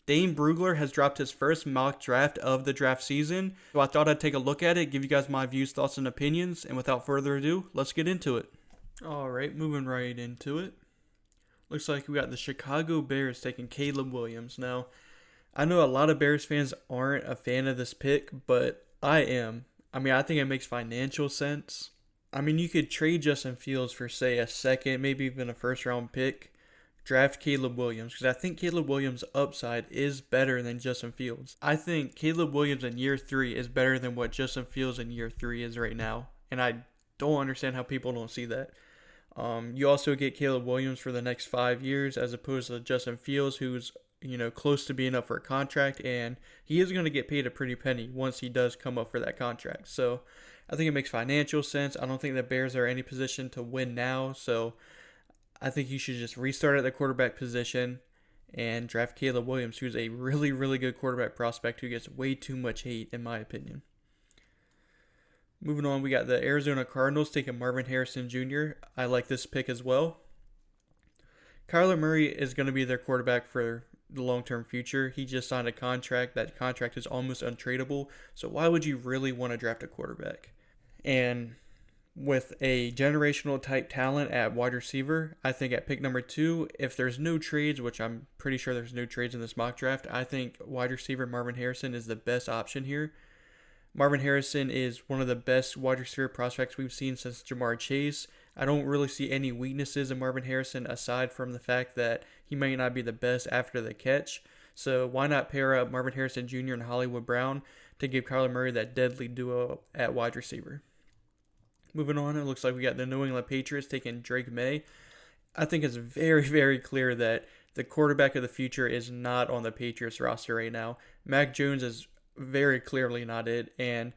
Dane Brugler has dropped his first mock draft of the draft season, so I thought I'd take a look at it, give you guys my views, thoughts, and opinions, and without further ado, let's get into it. Alright, moving right into it. Looks like we got the Chicago Bears taking Caleb Williams. Now, I know a lot of Bears fans aren't a fan of this pick, but I am. I think it makes financial sense. You could trade Justin Fields for, say, a second, maybe even a first round pick. Draft Caleb Williams, because I think Caleb Williams' upside is better than Justin Fields. I think Caleb Williams in year 3 is better than what Justin Fields in year 3 is right now. And I don't understand how people don't see that. You also get Caleb Williams for the next 5 years as opposed to Justin Fields, who's close to being up for a contract, and he is going to get paid a pretty penny once he does come up for that contract. So I think it makes financial sense. I don't think the Bears are in any position to win now, so I think you should just restart at the quarterback position and draft Caleb Williams, who's a really, really good quarterback prospect who gets way too much hate, in my opinion. Moving on, we got the Arizona Cardinals taking Marvin Harrison Jr. I like this pick as well. Kyler Murray is going to be their quarterback for the long-term future. He just signed a contract. That contract is almost untradeable. So why would you really want to draft a quarterback? And with a generational type talent at wide receiver, I think at pick number 2, if there's no trades, which I'm pretty sure there's no trades in this mock draft, I think wide receiver Marvin Harrison is the best option here. Marvin Harrison is one of the best wide receiver prospects we've seen since Jamar Chase. I don't really see any weaknesses in Marvin Harrison aside from the fact that he might not be the best after the catch. So why not pair up Marvin Harrison Jr. and Hollywood Brown to give Kyler Murray that deadly duo at wide receiver? Moving on, it looks like we got the New England Patriots taking Drake May. I think it's very, very clear that the quarterback of the future is not on the Patriots roster right now. Mac Jones is very clearly not it, and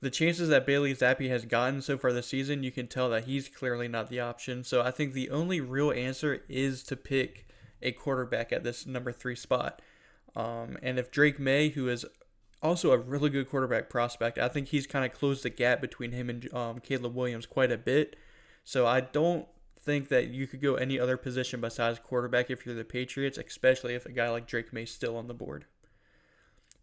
the chances that Bailey Zappi has gotten so far this season, you can tell that he's clearly not the option. So I think the only real answer is to pick a quarterback at this number 3 spot. And if Drake May, who is also a really good quarterback prospect, I think he's kind of closed the gap between him and Caleb Williams quite a bit. So I don't think that you could go any other position besides quarterback if you're the Patriots, especially if a guy like Drake May is still on the board.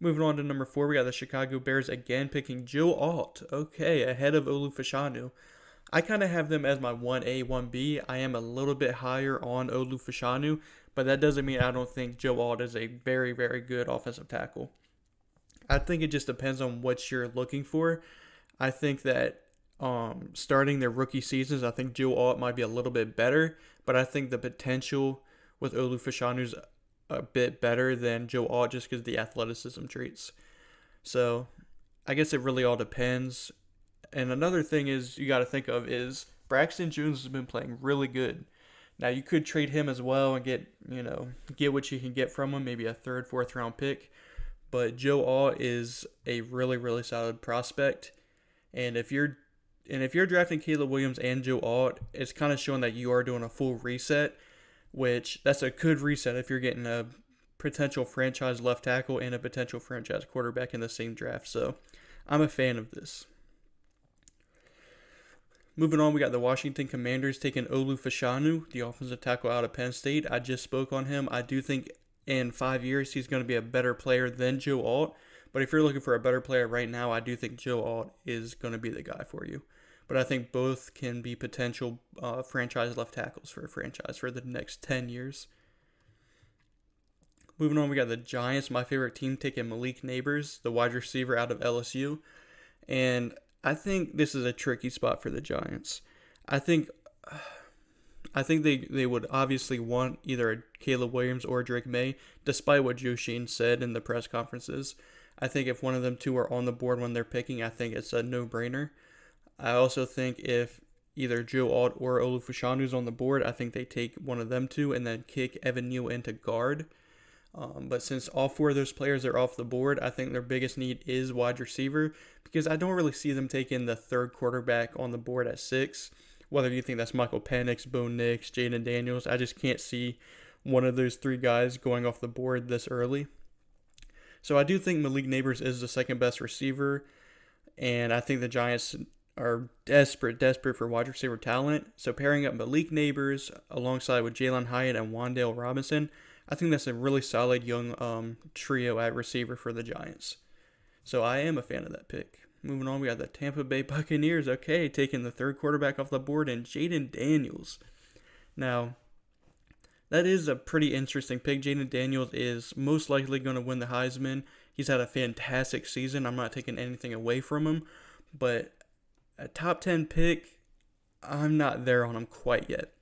Moving on to number 4, we got the Chicago Bears again picking Joe Alt. Okay, ahead of Olu Fashanu. I kind of have them as my 1A, 1B. I am a little bit higher on Olu Fashanu, but that doesn't mean I don't think Joe Alt is a very, very good offensive tackle. I think it just depends on what you're looking for. I think that starting their rookie seasons, I think Joe Alt might be a little bit better, but I think the potential with Olu Fashanu's a bit better than Joe Alt just because of the athleticism traits. So I guess it really all depends. And another thing is you got to think of is Braxton Jones has been playing really good. Now you could trade him as well and get what you can get from him, maybe a 3rd, 4th round pick. But Joe Alt is a really, really solid prospect. And if you're drafting Caleb Williams and Joe Alt, it's kind of showing that you are doing a full reset, which that's a good reset if you're getting a potential franchise left tackle and a potential franchise quarterback in the same draft. So I'm a fan of this. Moving on, we got the Washington Commanders taking Olu Fashanu, the offensive tackle out of Penn State. I just spoke on him. I do think in 5 years he's going to be a better player than Joe Alt. But if you're looking for a better player right now, I do think Joe Alt is going to be the guy for you. But I think both can be potential franchise left tackles for a franchise for the next 10 years. Moving on, we got the Giants, my favorite team, taking Malik Nabers, the wide receiver out of LSU. And I think this is a tricky spot for the Giants. I think they would obviously want either a Caleb Williams or Drake May, despite what Joe Sheen said in the press conferences. I think if one of them two are on the board when they're picking, I think it's a no-brainer. I also think if either Joe Alt or Olu Fashanu's on the board, I think they take one of them two and then kick Evan Neal into guard. But since all 4 of those players are off the board, I think their biggest need is wide receiver because I don't really see them taking the 3rd quarterback on the board at 6. Whether you think that's Michael Penix, Bo Nix, Jayden Daniels, I just can't see one of those 3 guys going off the board this early. So I do think Malik Nabers is the 2nd best receiver, and I think the Giants are desperate for wide receiver talent. So pairing up Malik Nabers alongside with Jalen Hyatt and Wan'Dale Robinson, I think that's a really solid young trio at receiver for the Giants. So I am a fan of that pick. Moving on, we got the Tampa Bay Buccaneers. Okay, taking the third quarterback off the board and Jayden Daniels. Now, that is a pretty interesting pick. Jayden Daniels is most likely going to win the Heisman. He's had a fantastic season. I'm not taking anything away from him. But a top 10 pick, I'm not there on him quite yet.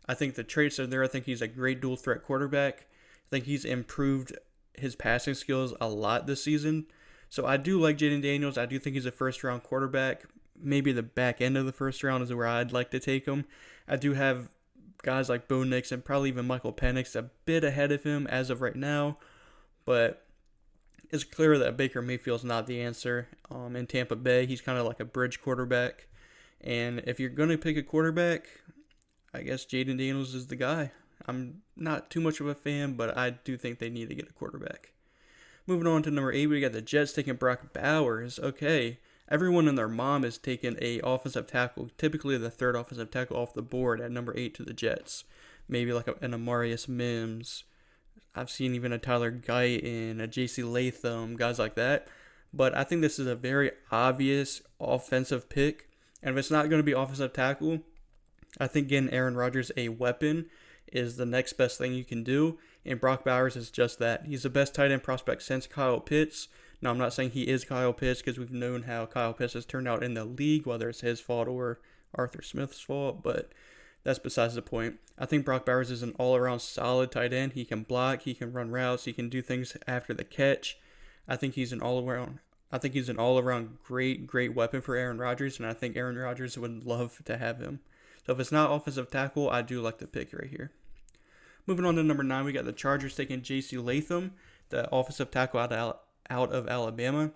I think the traits are there. I think he's a great dual threat quarterback. I think he's improved his passing skills a lot this season. So I do like Jayden Daniels. I do think he's a first round quarterback. Maybe the back end of the first round is where I'd like to take him. I do have guys like Bo Nix and probably even Michael Penix a bit ahead of him as of right now. But it's clear that Baker Mayfield's not the answer. In Tampa Bay, he's kind of like a bridge quarterback. And if you're going to pick a quarterback, I guess Jayden Daniels is the guy. I'm not too much of a fan, but I do think they need to get a quarterback. Moving on to number 8, we got the Jets taking Brock Bowers. Okay, everyone and their mom is taking a offensive tackle, typically the third offensive tackle off the board at number 8 to the Jets. Maybe like an Amarius Mims. I've seen even a Tyler Guyton, a J.C. Latham, guys like that. But I think this is a very obvious offensive pick. And if it's not going to be offensive tackle, I think getting Aaron Rodgers a weapon is the next best thing you can do. And Brock Bowers is just that. He's the best tight end prospect since Kyle Pitts. Now, I'm not saying he is Kyle Pitts because we've known how Kyle Pitts has turned out in the league, whether it's his fault or Arthur Smith's fault, but that's besides the point. I think Brock Bowers is an all-around solid tight end. He can block, he can run routes, he can do things after the catch. I think he's an all-around great weapon for Aaron Rodgers, and I think Aaron Rodgers would love to have him. So if it's not offensive tackle, I do like the pick right here. Moving on to number 9, we got the Chargers taking J.C. Latham, the offensive tackle out of Alabama.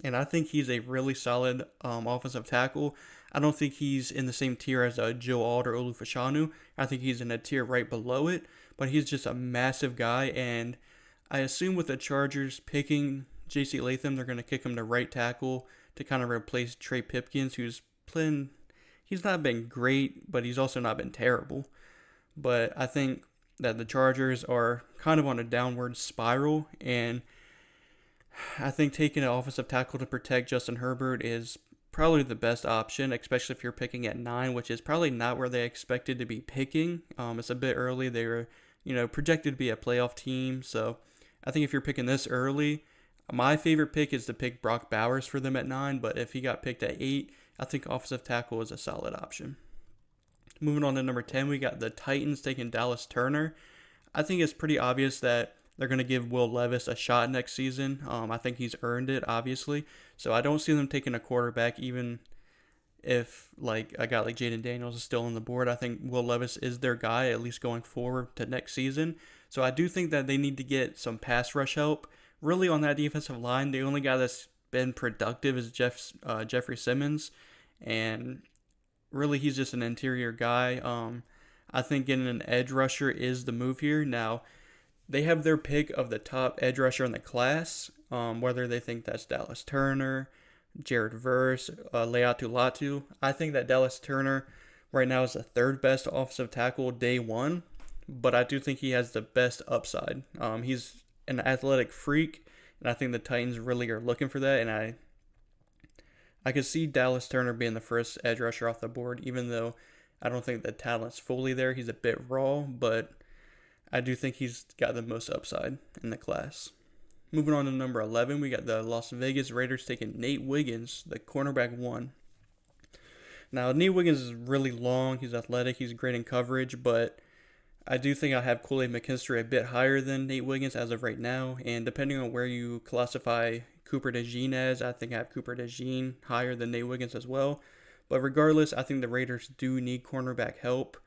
And I think he's a really solid offensive tackle. I don't think he's in the same tier as Joe Alt or Olufashanu. I think he's in a tier right below it. But he's just a massive guy. And I assume with the Chargers picking J.C. Latham, they're going to kick him to right tackle to kind of replace Trey Pipkins, who's playing. He's not been great, but he's also not been terrible. But I think that the Chargers are kind of on a downward spiral, and I think taking an offensive tackle to protect Justin Herbert is probably the best option, especially if you're picking at 9, which is probably not where they expected to be picking. It's a bit early. They were, projected to be a playoff team, so I think if you're picking this early, my favorite pick is to pick Brock Bowers for them at 9, but if he got picked at 8, I think offensive tackle is a solid option. Moving on to number 10, we got the Titans taking Dallas Turner. I think it's pretty obvious that they're going to give Will Levis a shot next season. I think he's earned it, obviously. So I don't see them taking a quarterback, even if a guy like Jayden Daniels is still on the board. I think Will Levis is their guy, at least going forward to next season. So I do think that they need to get some pass rush help. Really, on that defensive line, the only guy that's been productive is Jeffrey Simmons, and really he's just an interior guy. I think getting an edge rusher is the move here. Now, they have their pick of the top edge rusher in the class, whether they think that's Dallas Turner, Jared Verse, Leatu Latu. I think that Dallas Turner right now is the third best offensive tackle day one, but I do think he has the best upside. He's an athletic freak, and I think the Titans really are looking for that, and I could see Dallas Turner being the first edge rusher off the board, even though I don't think the talent's fully there. He's a bit raw, but I do think he's got the most upside in the class. Moving on to number 11, we got the Las Vegas Raiders taking Nate Wiggins, the cornerback 1. Now, Nate Wiggins is really long. He's athletic. He's great in coverage, but I do think I have Kool-Aid McKinstry a bit higher than Nate Wiggins as of right now, and depending on where you classify Cooper DeJean as, I think I have Cooper DeJean higher than Nate Wiggins as well. But regardless, I think the Raiders do need cornerback help.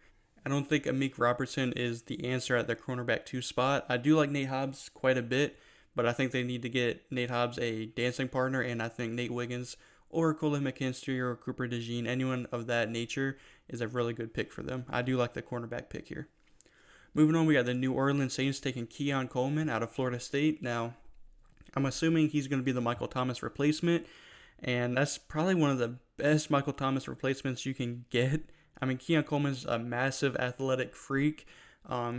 I don't think Amik Robertson is the answer at their cornerback 2 spot. I do like Nate Hobbs quite a bit, but I think they need to get Nate Hobbs a dancing partner, and I think Nate Wiggins or Kool-Aid McKinstry or Cooper DeJean, anyone of that nature, is a really good pick for them. I do like the cornerback pick here. Moving on, we got the New Orleans Saints taking Keon Coleman out of Florida State. Now, I'm assuming he's going to be the Michael Thomas replacement, and that's probably one of the best Michael Thomas replacements you can get. I mean, Keon Coleman's a massive athletic freak.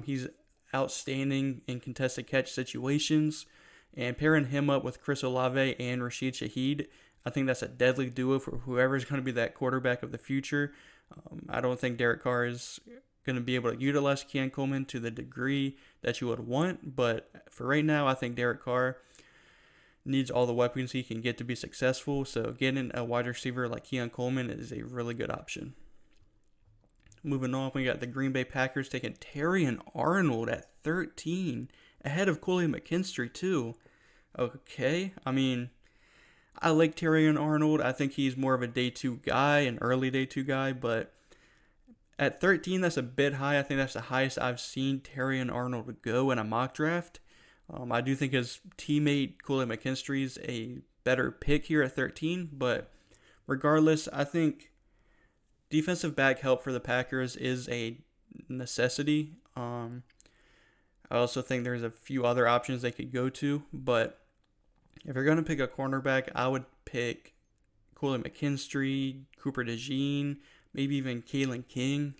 He's outstanding in contested catch situations. And pairing him up with Chris Olave and Rashid Shaheed, I think that's a deadly duo for whoever's going to be that quarterback of the future. I don't think Derek Carr is going to be able to utilize Keon Coleman to the degree that you would want. But for right now, I think Derek Carr needs all the weapons he can get to be successful. So getting a wide receiver like Keon Coleman is a really good option. Moving on, we got the Green Bay Packers taking Terrion Arnold at 13, ahead of Coley McKinstry too. Okay, I mean, I like Terrion Arnold. I think he's more of a day 2 guy, an early day 2 guy, but at 13, that's a bit high. I think that's the highest I've seen Terrion Arnold go in a mock draft. I do think his teammate Coley McKinstry is a better pick here at 13, but regardless, I think defensive back help for the Packers is a necessity. I also think there's a few other options they could go to, but if you're going to pick a cornerback, I would pick Coley McKinstry, Cooper DeJean, maybe even Kalen King.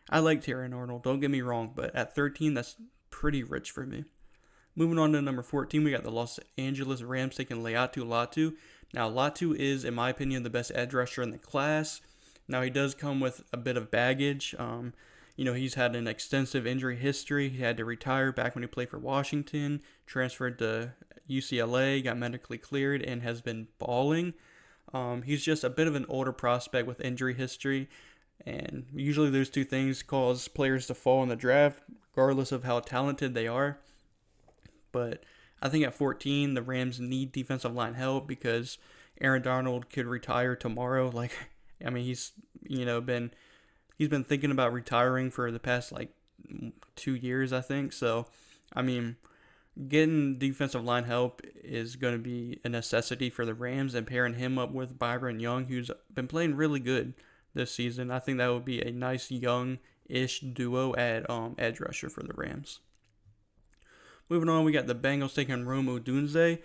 I like Terrion Arnold, don't get me wrong, but at 13, that's pretty rich for me. Moving on to number 14, we got the Los Angeles Rams taking Laiatu Latu. Now, Latu is, in my opinion, the best edge rusher in the class. Now, he does come with a bit of baggage. He's had an extensive injury history. He had to retire back when he played for Washington, transferred to UCLA, got medically cleared, and has been balling. He's just a bit of an older prospect with injury history, and usually those two things cause players to fall in the draft, regardless of how talented they are. But I think at 14, the Rams need defensive line help because Aaron Donald could retire tomorrow. He's been thinking about retiring for the past 2 years, I think. So, getting defensive line help is going to be a necessity for the Rams, and pairing him up with Byron Young, who's been playing really good this season. I think that would be a nice young-ish duo at edge rusher for the Rams. Moving on, we got the Bengals taking Rome Odunze.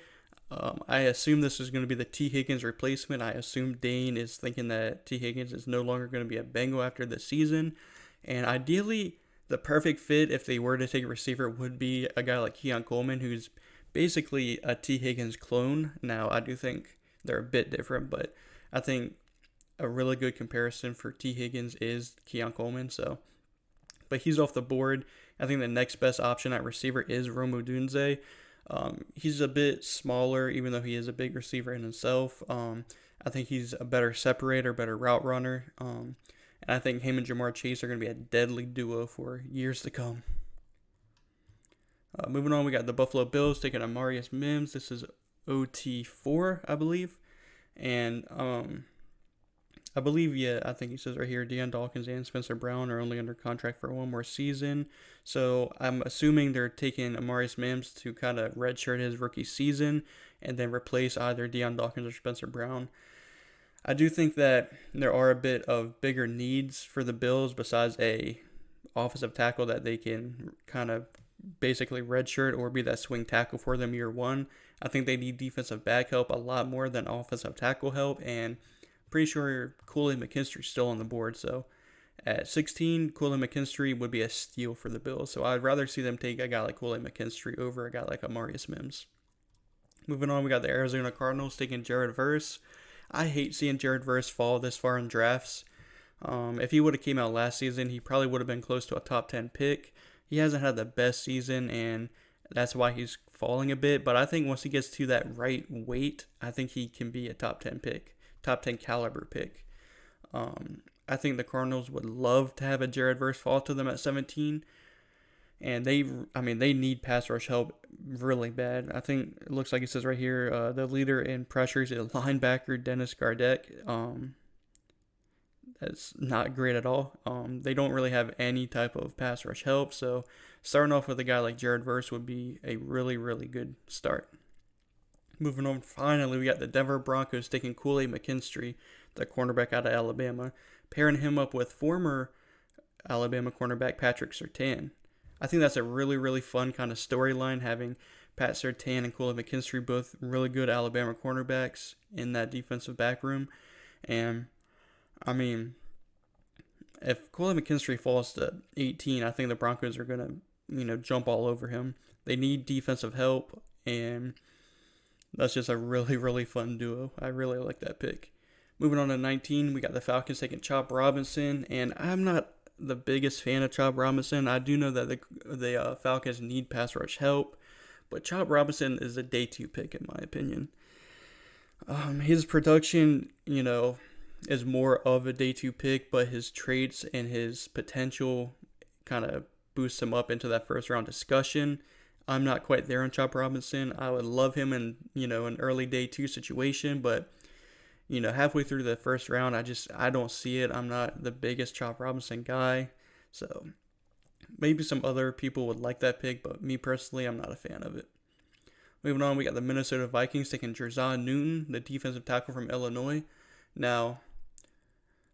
I assume this is going to be the T. Higgins replacement. I assume Dane is thinking that T. Higgins is no longer going to be a Bengal after this season. And ideally, the perfect fit, if they were to take a receiver, would be a guy like Keon Coleman, who's basically a T. Higgins clone. Now, I do think they're a bit different, but I think a really good comparison for T. Higgins is Keon Coleman. But he's off the board. I think the next best option at receiver is Rome Odunze. He's a bit smaller, even though he is a big receiver in himself. I think he's a better separator, better route runner. And I think him and Jamar Chase are going to be a deadly duo for years to come. Moving on, we got the Buffalo Bills taking Amarius Mims. This is OT4, I believe. And I think he says right here, Deion Dawkins and Spencer Brown are only under contract for one more season. So I'm assuming they're taking Amarius Mims to kind of redshirt his rookie season and then replace either Deion Dawkins or Spencer Brown. I do think that there are a bit of bigger needs for the Bills besides a offensive tackle that they can kind of basically redshirt or be that swing tackle for them year one. I think they need defensive back help a lot more than offensive tackle help, and pretty sure Coley McKinstry's still on the board. So at 16, Coley McKinstry would be a steal for the Bills. So I'd rather see them take a guy like Coley McKinstry over a guy like Amarius Mims. Moving on, we got the Arizona Cardinals taking Jared Verse. I hate seeing Jared Verse fall this far in drafts. If he would have came out last season, he probably would have been close to a top 10 pick. He hasn't had the best season, and that's why he's falling a bit. But I think once he gets to that right weight, I think he can be a top 10 pick. Top 10 caliber pick. I think the Cardinals would love to have a Jared Verse fall to them at 17. And they need pass rush help really bad. I think it looks like it says right here, the leader in pressures is linebacker Dennis Gardeck. That's not great at all. They don't really have any type of pass rush help. So starting off with a guy like Jared Verse would be a really, really good start. Moving on, finally, we got the Denver Broncos taking Coley McKinstry, the cornerback out of Alabama, pairing him up with former Alabama cornerback Patrick Surtain. I think that's a really, really fun kind of storyline, having Pat Surtain and Coley McKinstry, both really good Alabama cornerbacks in that defensive back room. And, if Coley McKinstry falls to 18, I think the Broncos are going to jump all over him. They need defensive help, and that's just a really, really fun duo. I really like that pick. Moving on to 19, we got the Falcons taking Chop Robinson, and I'm not the biggest fan of Chop Robinson. I do know that the Falcons need pass rush help, but Chop Robinson is a day 2 pick in my opinion. His production, is more of a day 2 pick, but his traits and his potential kind of boosts him up into that first round discussion. I'm not quite there on Chop Robinson. I would love him in, an early day 2 situation, but halfway through the first round, I don't see it. I'm not the biggest Chop Robinson guy. So maybe some other people would like that pick, but me personally, I'm not a fan of it. Moving on, we got the Minnesota Vikings taking Jerzon Newton, the defensive tackle from Illinois. Now,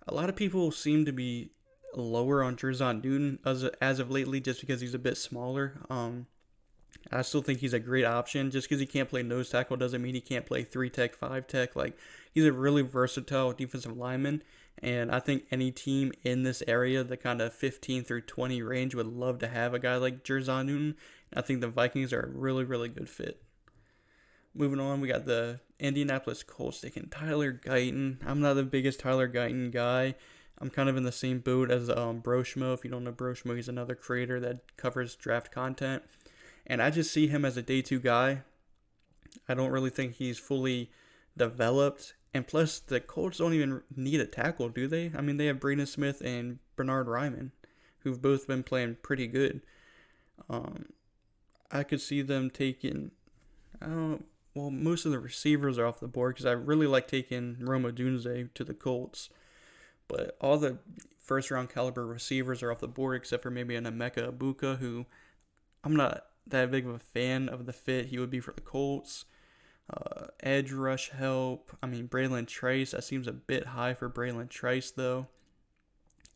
a lot of people seem to be lower on Jerzon Newton as of lately just because he's a bit smaller. I still think he's a great option. Just because he can't play nose tackle doesn't mean he can't play 3-tech, 5-tech. Like, he's a really versatile defensive lineman, and I think any team in this area, the kind of 15 through 20 range, would love to have a guy like Jerzon Newton. I think the Vikings are a really, really good fit. Moving on, we got the Indianapolis Colts taking Tyler Guyton. I'm not the biggest Tyler Guyton guy. I'm kind of in the same boat as Broshmo. If you don't know Broshmo, he's another creator that covers draft content. And I just see him as a day 2 guy. I don't really think he's fully developed. And plus, the Colts don't even need a tackle, do they? I mean, they have Braden Smith and Bernard Ryman, who've both been playing pretty good. I could see them taking, most of the receivers are off the board because I really like taking Rome Odunze to the Colts. But all the first-round caliber receivers are off the board except for maybe an Emeka Ibuka, who I'm not that big of a fan of the fit he would be for the Colts. Edge rush help. I mean, Braylon Trice. That seems a bit high for Braylon Trice, though.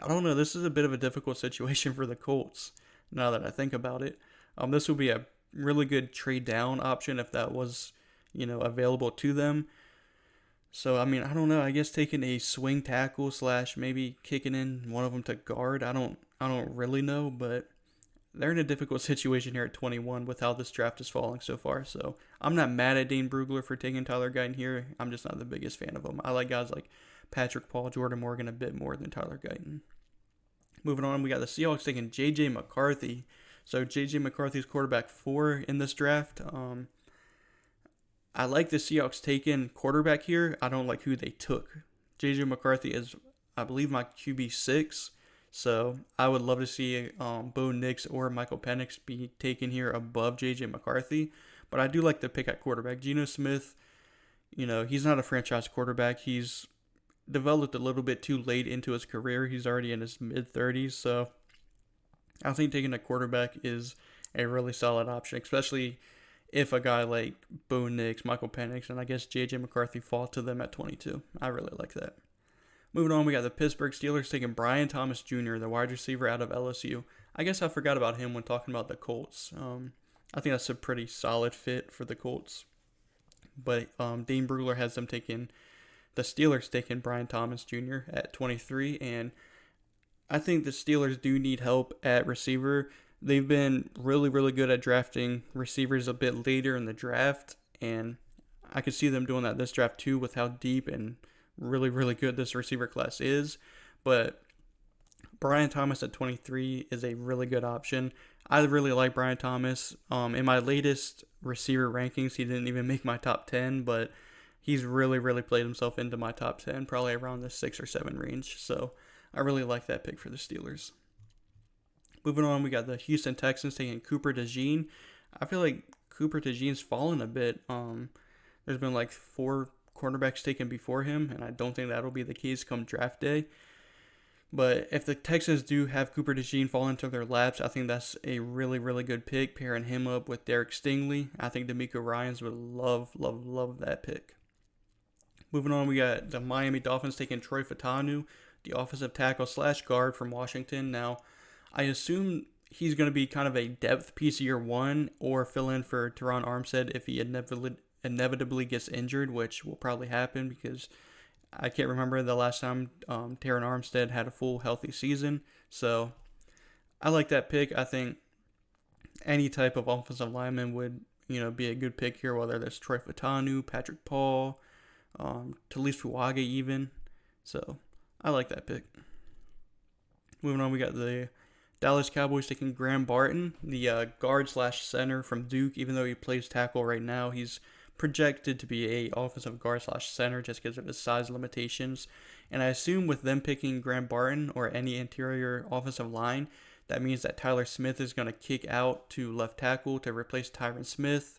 I don't know. This is a bit of a difficult situation for the Colts, now that I think about it. This would be a really good trade down option if that was, available to them. So, I mean, I don't know. I guess taking a swing tackle / maybe kicking in one of them to guard. I don't really know, but they're in a difficult situation here at 21 with how this draft is falling so far. So I'm not mad at Dane Brugler for taking Tyler Guyton here. I'm just not the biggest fan of him. I like guys like Patrick Paul, Jordan Morgan a bit more than Tyler Guyton. Moving on, we got the Seahawks taking J.J. McCarthy. So J.J. McCarthy's quarterback 4 in this draft. I like the Seahawks taking quarterback here. I don't like who they took. J.J. McCarthy is, I believe, my QB 6. So I would love to see Bo Nix or Michael Penix be taken here above J.J. McCarthy. But I do like the pick at quarterback. Geno Smith, he's not a franchise quarterback. He's developed a little bit too late into his career. He's already in his mid-30s. So I think taking a quarterback is a really solid option, especially if a guy like Bo Nix, Michael Penix, and I guess J.J. McCarthy fall to them at 22. I really like that. Moving on, we got the Pittsburgh Steelers taking Brian Thomas Jr., the wide receiver out of LSU. I guess I forgot about him when talking about the Colts. I think that's a pretty solid fit for the Colts. But Dane Brugler has them taking, the Steelers taking Brian Thomas Jr. at 23. And I think the Steelers do need help at receiver. They've been really, really good at drafting receivers a bit later in the draft. And I could see them doing that this draft too with how deep and really, really good this receiver class is. But Brian Thomas at 23 is a really good option. I really like Brian Thomas. In my latest receiver rankings, he didn't even make my top 10, but he's really, really played himself into my top 10, probably around the 6 or 7 range. So I really like that pick for the Steelers. Moving on, we got the Houston Texans taking Cooper DeJean. I feel like Cooper DeJean's fallen a bit. There's been like 4 cornerbacks taken before him, and I don't think that'll be the case come draft day. But if the Texans do have Cooper DeJean fall into their laps, I think that's a really, really good pick, pairing him up with Derek Stingley. I think DeMeco Ryans would love, love, love that pick. Moving on, we got the Miami Dolphins taking Troy Fautanu, the offensive tackle / guard from Washington. Now, I assume he's going to be kind of a depth piece year 1 or fill in for Teron Armstead if he inevitably gets injured, which will probably happen because I can't remember the last time Teron Armstead had a full healthy season. So I like that pick. I think any type of offensive lineman would, be a good pick here, whether that's Troy Fautanu, Patrick Paul, Talise Fuaga even. So I like that pick. Moving on, we got the Dallas Cowboys taking Graham Barton, the guard/center from Duke. Even though he plays tackle right now, he's projected to be a offensive guard/center just because of his size limitations. And I assume with them picking Graham Barton or any interior offensive line, that means that Tyler Smith is going to kick out to left tackle to replace Tyron Smith,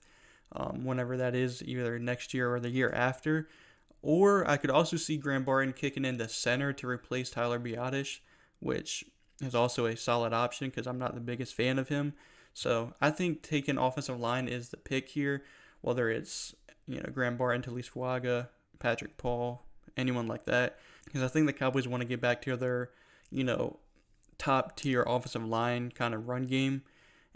whenever that is, either next year or the year after. Or I could also see Graham Barton kicking into center to replace Tyler Biadasz, which is also a solid option because I'm not the biggest fan of him. So I think taking offensive line is the pick here, whether it's Graham Barton, Talise Fuaga, Patrick Paul, anyone like that, because I think the Cowboys want to get back to their top tier offensive line kind of run game.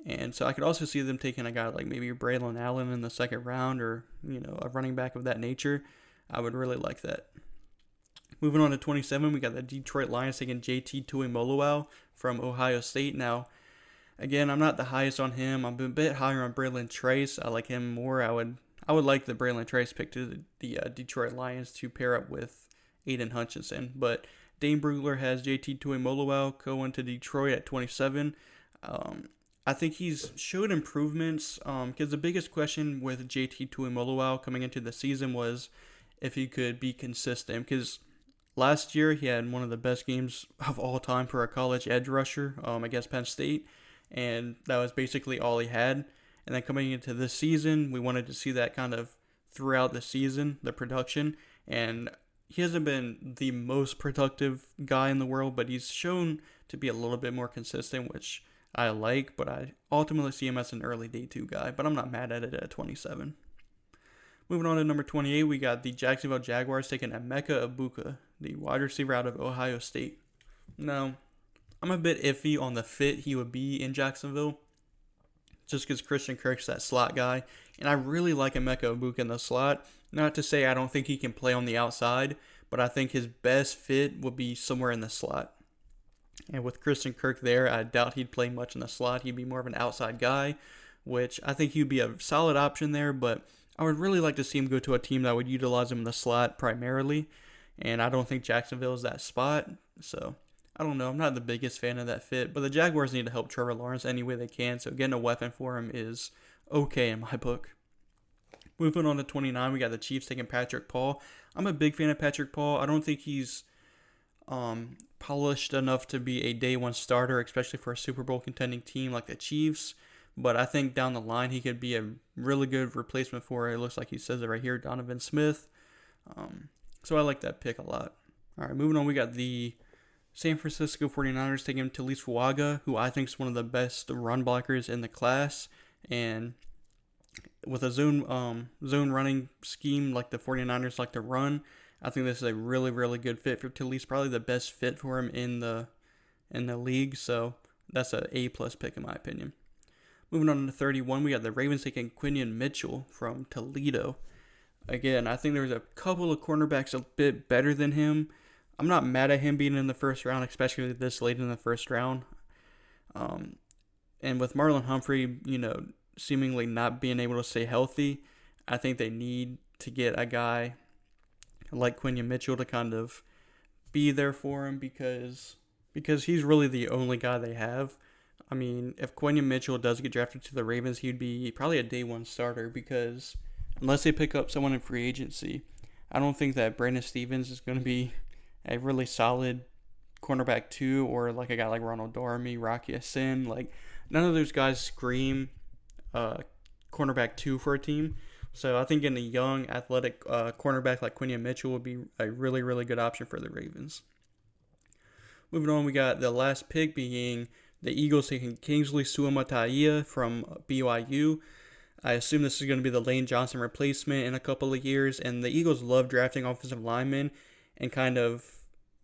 And so I could also see them taking a guy like maybe Braylon Allen in the second round, or a running back of that nature. I would really like that. Moving on to 27, we got the Detroit Lions taking JT Tuimoloau from Ohio State. Now, again, I'm not the highest on him. I'm a bit higher on Braylon Trace. I like him more. I would like the Braylon Trace pick to the Detroit Lions to pair up with Aiden Hutchinson. But Dane Brugler has JT Tuimoloau going to Detroit at 27. I think he's showed improvements because the biggest question with JT Tuimoloau coming into the season was if he could be consistent, because last year he had one of the best games of all time for a college edge rusher against Penn State, and that was basically all he had. And then coming into this season, we wanted to see that kind of throughout the season, the production, and he hasn't been the most productive guy in the world, but he's shown to be a little bit more consistent, which I like, but I ultimately see him as an early day 2 guy, but I'm not mad at it at 27. Moving on to number 28, we got the Jacksonville Jaguars taking Emeka Egbuka, the wide receiver out of Ohio State. Now, I'm a bit iffy on the fit he would be in Jacksonville, just because Christian Kirk's that slot guy, and I really like Emeka Egbuka in the slot. Not to say I don't think he can play on the outside, but I think his best fit would be somewhere in the slot. And with Christian Kirk there, I doubt he'd play much in the slot. He'd be more of an outside guy, which I think he'd be a solid option there, but I would really like to see him go to a team that would utilize him in the slot primarily, and I don't think Jacksonville is that spot, so I don't know. I'm not the biggest fan of that fit, but the Jaguars need to help Trevor Lawrence any way they can, so getting a weapon for him is okay in my book. Moving on to 29, we got the Chiefs taking Patrick Paul. I'm a big fan of Patrick Paul. I don't think he's polished enough to be a day 1 starter, especially for a Super Bowl contending team like the Chiefs. But I think down the line he could be a really good replacement for, it looks like he says it right here, Donovan Smith. So I like that pick a lot. All right, moving on, we got the San Francisco 49ers taking Talise Fuaga, who I think is one of the best run blockers in the class. And with a zone running scheme like the 49ers like to run, I think this is a really, really good fit for Talise, probably the best fit for him in the league. So that's an A+ pick in my opinion. Moving on to 31, we got the Ravens taking Quinion Mitchell from Toledo. Again, I think there's a couple of cornerbacks a bit better than him. I'm not mad at him being in the first round, especially this late in the first round. And with Marlon Humphrey, seemingly not being able to stay healthy, I think they need to get a guy like Quinion Mitchell to kind of be there for him because he's really the only guy they have. I mean, if Quinion Mitchell does get drafted to the Ravens, he'd be probably a day 1 starter because unless they pick up someone in free agency, I don't think that Brandon Stevens is going to be a really solid cornerback 2 or like a guy like Ronald Dormy, Rocky Sin. Like, none of those guys scream cornerback 2 for a team. So I think getting a young, athletic cornerback like Quinion Mitchell would be a really, really good option for the Ravens. Moving on, we got the last pick being the Eagles taking Kingsley Suamataia from BYU. I assume this is going to be the Lane Johnson replacement in a couple of years, and the Eagles love drafting offensive linemen and kind of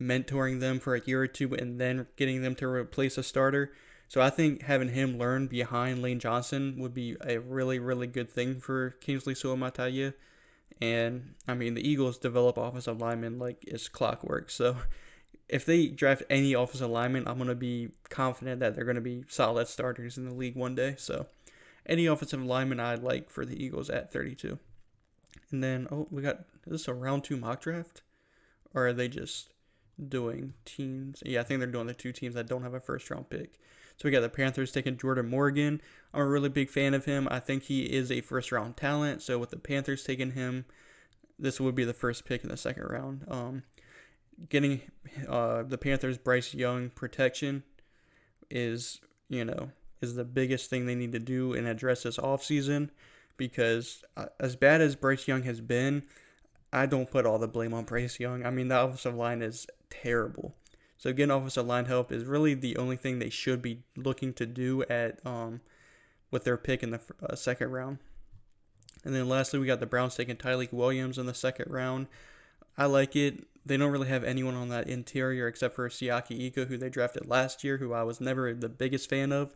mentoring them for a year or two and then getting them to replace a starter. So I think having him learn behind Lane Johnson would be a really, really good thing for Kingsley Suamataia. And, I mean, the Eagles develop offensive linemen like it's clockwork. So if they draft any offensive lineman, I'm going to be confident that they're going to be solid starters in the league one day. So any offensive lineman I like for the Eagles at 32. And then, is this a round 2 mock draft? Or are they just doing teams? Yeah, I think they're doing the 2 teams that don't have a first round pick. So we got the Panthers taking Jordan Morgan. I'm a really big fan of him. I think he is a first round talent. So with the Panthers taking him, this would be the first pick in the second round. Getting the Panthers' Bryce Young protection is the biggest thing they need to do and address this offseason, because as bad as Bryce Young has been, I don't put all the blame on Bryce Young. I mean, the offensive line is terrible. So getting offensive line help is really the only thing they should be looking to do at with their pick in the second round. And then lastly, we got the Browns taking Tyleik Williams in the second round. I like it. They don't really have anyone on that interior except for Siaki Ika, who they drafted last year, who I was never the biggest fan of.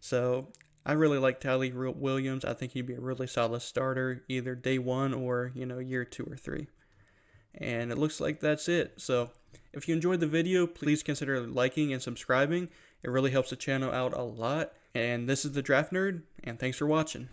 So I really like Tyleik Williams. I think he'd be a really solid starter, either day 1 or, year 2 or 3. And it looks like that's it. So if you enjoyed the video, please consider liking and subscribing. It really helps the channel out a lot. And this is the Draft Nerd, and thanks for watching.